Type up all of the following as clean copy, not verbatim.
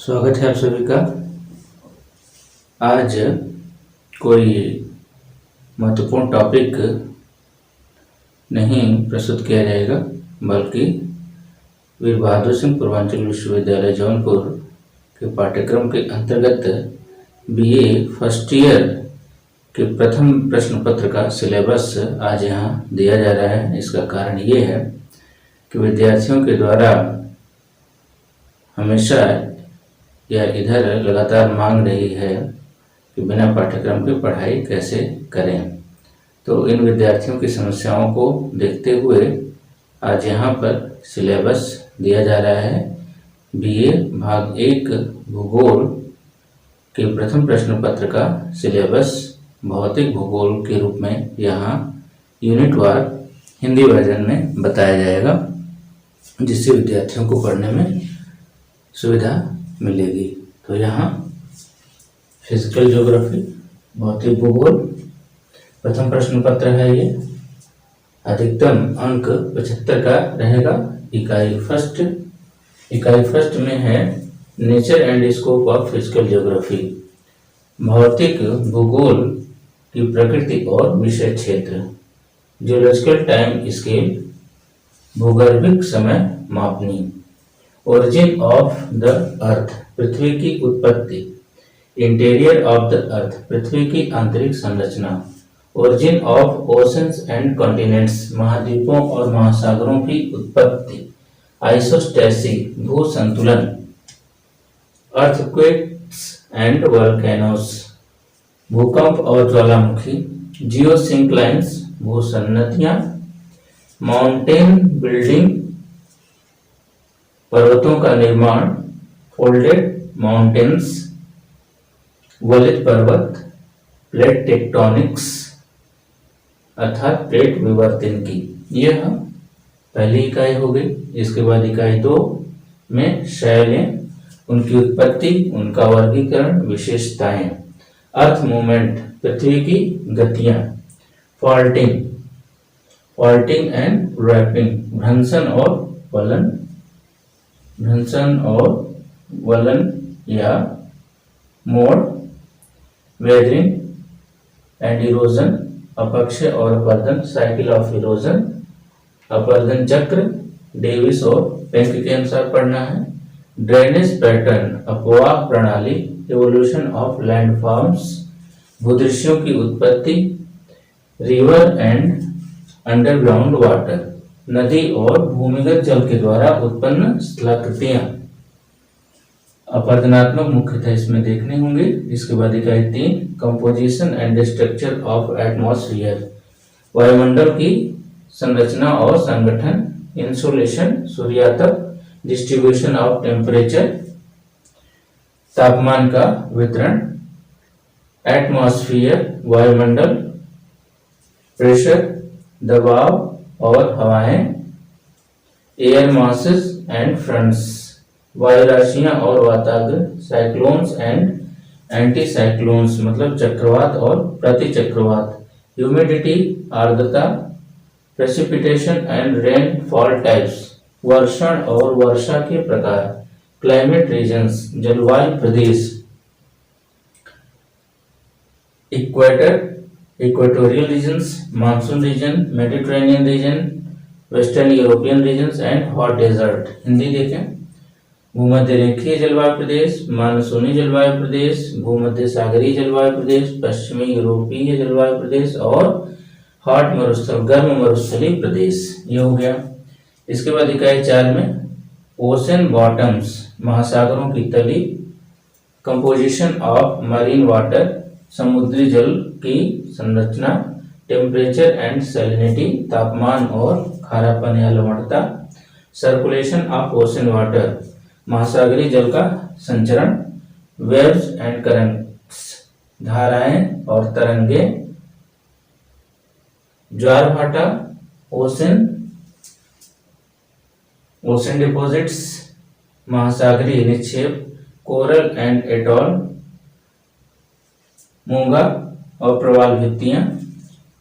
स्वागत है आप सभी का। आज कोई महत्वपूर्ण टॉपिक नहीं प्रस्तुत किया जाएगा, बल्कि वीर बहादुर सिंह पूर्वांचल विश्वविद्यालय जौनपुर के पाठ्यक्रम के अंतर्गत बीए फर्स्ट ईयर के प्रथम प्रश्न पत्र का सिलेबस आज यहाँ दिया जा रहा है। इसका कारण ये है कि विद्यार्थियों के द्वारा हमेशा या इधर लगातार मांग रही है कि बिना पाठ्यक्रम के पढ़ाई कैसे करें। तो इन विद्यार्थियों की समस्याओं को देखते हुए आज यहाँ पर सिलेबस दिया जा रहा है। बीए भाग 1 भूगोल के प्रथम प्रश्न पत्र का सिलेबस भौतिक भूगोल के रूप में यहाँ यूनिट वार हिंदी वर्जन में बताया जाएगा, जिससे विद्यार्थियों को पढ़ने में सुविधा मिलेगी। तो यहाँ फिजिकल ज्योग्राफी भौतिक भूगोल प्रथम प्रश्न पत्र है। ये अधिकतम अंक 75 का रहेगा। इकाई फर्स्ट में है nature and scope of physical geography, भौतिक भूगोल की प्रकृति और विषय क्षेत्र। जियोलॉजिकल टाइम स्केल, भूगर्भिक समय मापनी। ओरिजिन ऑफ द अर्थ, पृथ्वी की उत्पत्ति। इंटीरियर ऑफ द अर्थ, पृथ्वी की आंतरिक संरचना। Origin of oceans and continents, महाद्वीपों और महासागरों की उत्पत्ति। आइसोस्टेसी, भू संतुलन। अर्थक्वेक्स एंड वोल्केनोस, भूकंप और ज्वालामुखी। जियोसिंक्लाइन्स, भूसन्नतियां। माउंटेन बिल्डिंग, पर्वतों का निर्माण। फोल्डेड माउंटेन्स, वलित पर्वत। प्लेट टेक्टोनिक्स, अर्थात प्लेट विवर्तन की। यह पहली इकाई हो गई। इसके बाद इकाई 2 में शैलें, उनकी उत्पत्ति, उनका वर्गीकरण, विशेषताएं। अर्थ मूवमेंट, पृथ्वी की गतियां। फॉल्टिंग एंड रैपिंग, भ्रंशन और वलन या मोड़। वेदरिंग एंड इरोजन, अपक्षय और अपर्दन। साइकिल ऑफ इरोजन, अपर्दन चक्र। डेविस और पेंक के अनुसार पढ़ना है। ड्रेनेज पैटर्न, अपवाह प्रणाली। इवोल्यूशन ऑफ लैंडफॉर्म्स, भूदृश्यों की उत्पत्ति। रिवर एंड अंडरग्राउंड वाटर, नदी और भूमिगत जल के द्वारा उत्पन्न स्थलाकृतियां। अपर्दनात्मक मुख्यतः इसमें देखने होंगे। इसके बाद इकाई 3 composition and structure of atmosphere, वायुमंडल की संरचना और संगठन। इंसोलेशन, सूर्यातप। डिस्ट्रीब्यूशन ऑफ टेम्परेचर, तापमान का वितरण। एटमॉस्फेयर, वायुमंडल। प्रेशर, दबाव और हवाएं। एयर मासेस एंड फ्रंट्स, वायु राशियां और वाताग्र। साइक्लोन्स एंड एंटी साइक्लोन्स, मतलब चक्रवात और प्रति चक्रवात। ह्यूमिडिटी, आर्द्रता। प्रेसिपिटेशन एंड रेनफॉल टाइप्स, वर्षण और वर्षा के प्रकार। क्लाइमेट रीजन्स, जलवायु प्रदेश। Equator, equatorial regions, monsoon region, Mediterranean region, western European regions and hot desert. Hindi देखें। भूमध्य रेखीय जलवायु प्रदेश, मानसूनी जलवायु प्रदेश, भूमध्य सागरीय जलवायु प्रदेश, पश्चिमी यूरोपीय जलवायु प्रदेश और हॉट मरुस्थल, गर्म मरुस्थलीय प्रदेश। ये हो गया। इसके बाद इकाई 4 में ओशन बॉटम्स, महासागरों की तली। कंपोजिशन ऑफ मरीन वाटर, समुद्री जल की संरचना। टेम्परेचर एंड सैलिनिटी, तापमान और खारापन या लवणता। सर्कुलेशन ऑफ ओशन वाटर, महासागरीय जल का संचरण। वेव्स एंड करंट्स, धाराएं और तरंगे। ज्वार भाटा, ओशन डिपॉजिट्स, महासागरीय निक्षेप। कोरल एंड एटॉल, मूंगा और प्रवाल भित्तियां।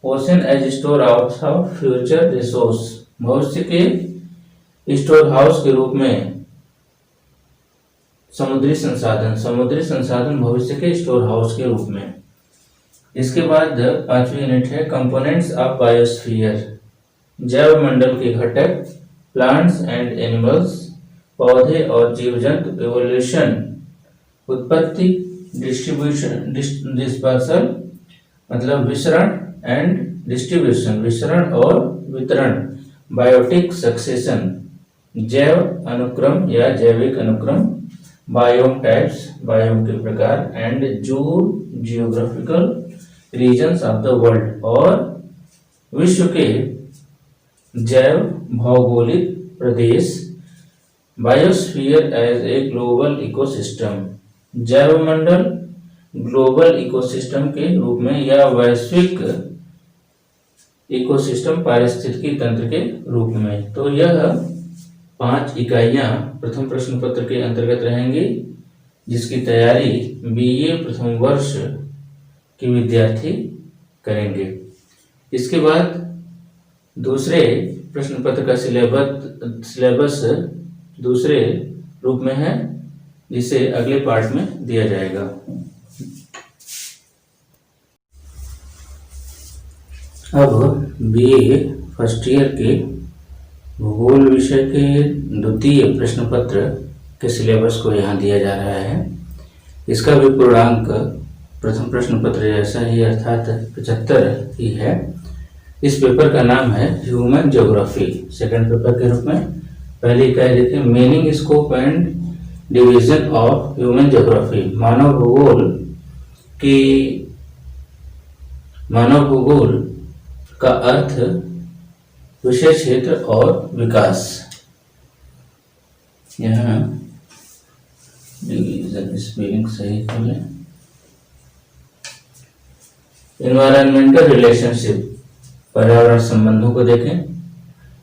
Ocean as storehouse of future resource, भविष्य के स्टोर हाउस के रूप में समुद्री संसाधन भविष्य के स्टोर हाउस के रूप में। इसके बाद 5वीं यूनिट है कंपोनेंट्स ऑफ बायोस्फीयर, जैव मंडल के घटक, प्लांट्स एंड एनिमल्स, पौधे और जीव जंतु, एवोल्यूशन, उत्पत्ति, डिस्ट्रीब्यूशन, डिस्पर्सल मतलब विसरण, एंड डिस्ट्रीब्यूशन विसरण और वितरण, बायोटिक सक्सेशन जैव अनुक्रम या जैविक अनुक्रम, बायोम टाइप्स बायोम के प्रकार, and geographical regions of the world और विश्व के जैव भौगोलिक प्रदेश, biosphere as a global ecosystem, जैव मंडल ग्लोबल इकोसिस्टम के रूप में या वैश्विक इकोसिस्टम पारिस्थितिकी तंत्र के रूप में। तो यह 5 इकाइयां प्रथम प्रश्न पत्र के अंतर्गत रहेंगी, जिसकी तैयारी बीए प्रथम वर्ष के विद्यार्थी करेंगे। इसके बाद दूसरे प्रश्न पत्र का सिलेबस दूसरे रूप में है, जिसे अगले पार्ट में दिया जाएगा। अब बीए फर्स्ट ईयर के भूगोल विषय के द्वितीय प्रश्न पत्र के सिलेबस को यहाँ दिया जा रहा है। इसका भी पूर्णांक प्रथम प्रश्न पत्र जैसा ही अर्थात 75 ही है। इस पेपर का नाम है ह्यूमन ज्योग्राफी, सेकंड पेपर के रूप में। पहली इकाई देखिए, meaning, scope and division of human geography, मानव भूगोल का अर्थ, विषय क्षेत्र और विकास। यहाँ डिवीजन स्पेलिंग सही करें। एनवायरमेंटल रिलेशनशिप, पर्यावरण संबंधों को देखें।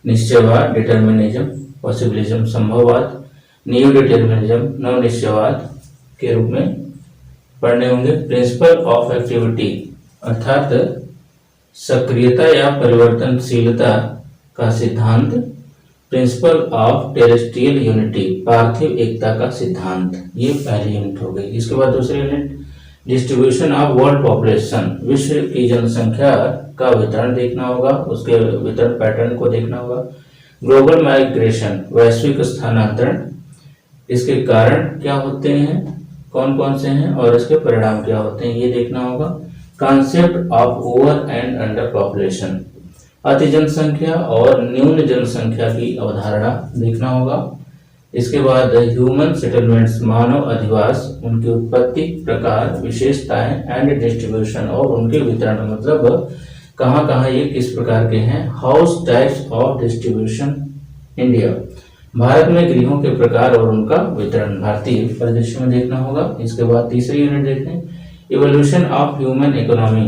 निश्चयवाद, डिटर्मिनिज्म, पॉसिबिलिज्म, संभववाद, न्यू डिटर्मिनिज्म, नव निश्चयवाद के रूप में पढ़ने होंगे। प्रिंसिपल ऑफ एक्टिविटी अर्थात सक्रियता या परिवर्तनशीलता का सिद्धांत। प्रिंसिपल ऑफ टेरेस्ट्रियल यूनिटी, पार्थिव एकता का सिद्धांत। ये पहली यूनिट हो गई। इसके बाद दूसरी unit distribution of world population, विश्व की जनसंख्या का वितरण देखना होगा, उसके वितरण पैटर्न को देखना होगा। ग्लोबल माइग्रेशन, वैश्विक स्थानांतरण, इसके कारण क्या होते हैं, कौन कौन से हैं और इसके परिणाम क्या होते हैं, ये देखना होगा। Concept of over and under population, अति जनसंख्या और न्यून जनसंख्या की अवधारणा देखना होगा। इसके बाद ह्यूमन सेटलमेंट्स, मानव अधिवास, उनकी उत्पत्ति, प्रकार, विशेषताएं, एंड डिस्ट्रीब्यूशन और उनके वितरण, मतलब कहाँ कहाँ ये किस प्रकार के हैं। House types of distribution India, Bharat में गृहों के प्रकार और उनका वितरण भारतीय परिदृश्य में देखना होगा। इसके बाद तीसरी यूनिट देखें, इवोल्यूशन ऑफ ह्यूमन इकोनॉमी,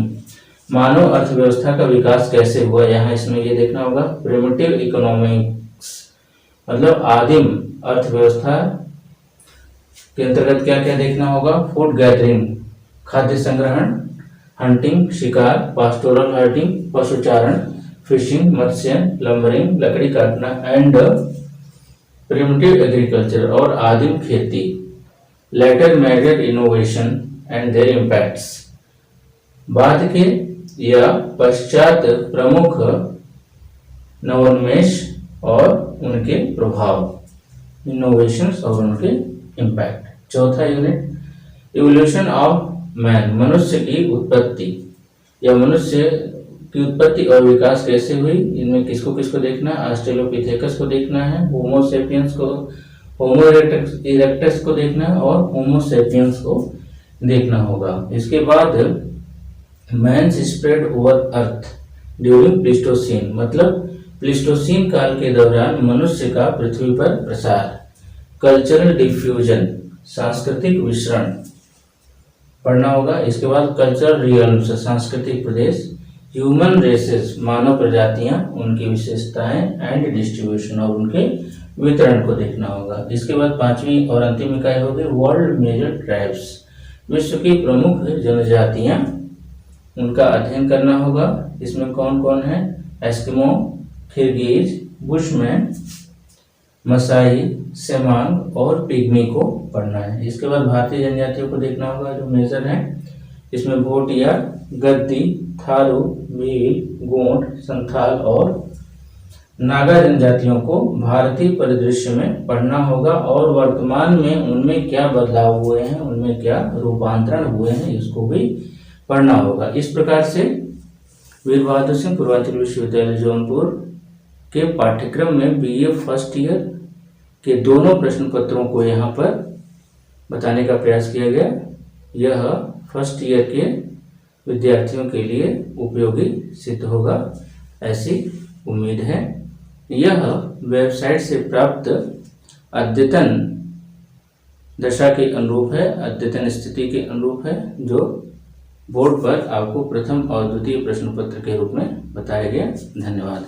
मानव अर्थव्यवस्था का विकास कैसे हुआ, यहाँ इसमें ये देखना होगा। प्रिमिटिव इकोनॉमिक्स मतलब आदिम अर्थव्यवस्था के अंतर्गत क्या क्या देखना होगा। फूड गैदरिंग, खाद्य संग्रहण, हंटिंग, शिकार, पास्टोरल हर्टिंग, पशुचारण, फिशिंग, मत्स्य, लंबरिंग, लकड़ी काटना, एंड प्रिमिटिव एग्रीकल्चर और आदिम खेती। Later major innovation and their impacts, बाद के या पश्चात प्रमुख नवोन्मेष और उनके प्रभाव, इनोवेशंस और उनके इम्पैक्ट। चौथा यूनिट इवोल्यूशन ऑफ मैन, मनुष्य की उत्पत्ति या मनुष्य की उत्पत्ति और विकास कैसे हुई, इनमें किसको किसको देखना है। ऑस्ट्रेलोपिथेकस को देखना है, होमो सेपियंस को, होमो इरेक्टस को देखना है और होमो सेपियंस को देखना होगा। इसके बाद man's spread over earth during Pleistocene, मतलब प्लीस्टोसीन काल के दौरान मनुष्य का पृथ्वी पर प्रसार। कल्चरल डिफ्यूजन, सांस्कृतिक विसरण पढ़ना होगा। इसके बाद कल्चरल रियल्म्स, सांस्कृतिक प्रदेश। ह्यूमन रेसेस, मानव प्रजातियां, उनकी विशेषताएं, एंड डिस्ट्रीब्यूशन और उनके वितरण को देखना होगा। इसके बाद पांचवी और अंतिम इकाई होगी वर्ल्ड मेजर ट्राइब्स, विश्व की प्रमुख जनजातियां, उनका अध्ययन करना होगा। इसमें कौन कौन है, Eskimo, Kirghiz, Bushman, Masai, Semang और पिग्मी को पढ़ना है। इसके बाद भारतीय जनजातियों को देखना होगा, जो मेजर है इसमें भोटिया, गद्दी, थारू, भील, गोंड, संथाल और नागा जनजातियों को भारतीय परिदृश्य में पढ़ना होगा और वर्तमान में उनमें क्या बदलाव हुए हैं, उनमें क्या रूपांतरण हुए हैं, इसको भी पढ़ना होगा। इस प्रकार से वीर बहादुर सिंह पूर्वांचल विश्वविद्यालय जौनपुर के पाठ्यक्रम में बीए फर्स्ट ईयर के दोनों प्रश्न पत्रों को यहाँ पर बताने का प्रयास किया गया। यह फर्स्ट ईयर के विद्यार्थियों के लिए उपयोगी सिद्ध होगा, ऐसी उम्मीद है। यह वेबसाइट से प्राप्त अद्यतन दशा के अनुरूप है, अद्यतन स्थिति के अनुरूप है, जो बोर्ड पर आपको प्रथम और द्वितीय प्रश्न पत्र के रूप में बताया गया। धन्यवाद।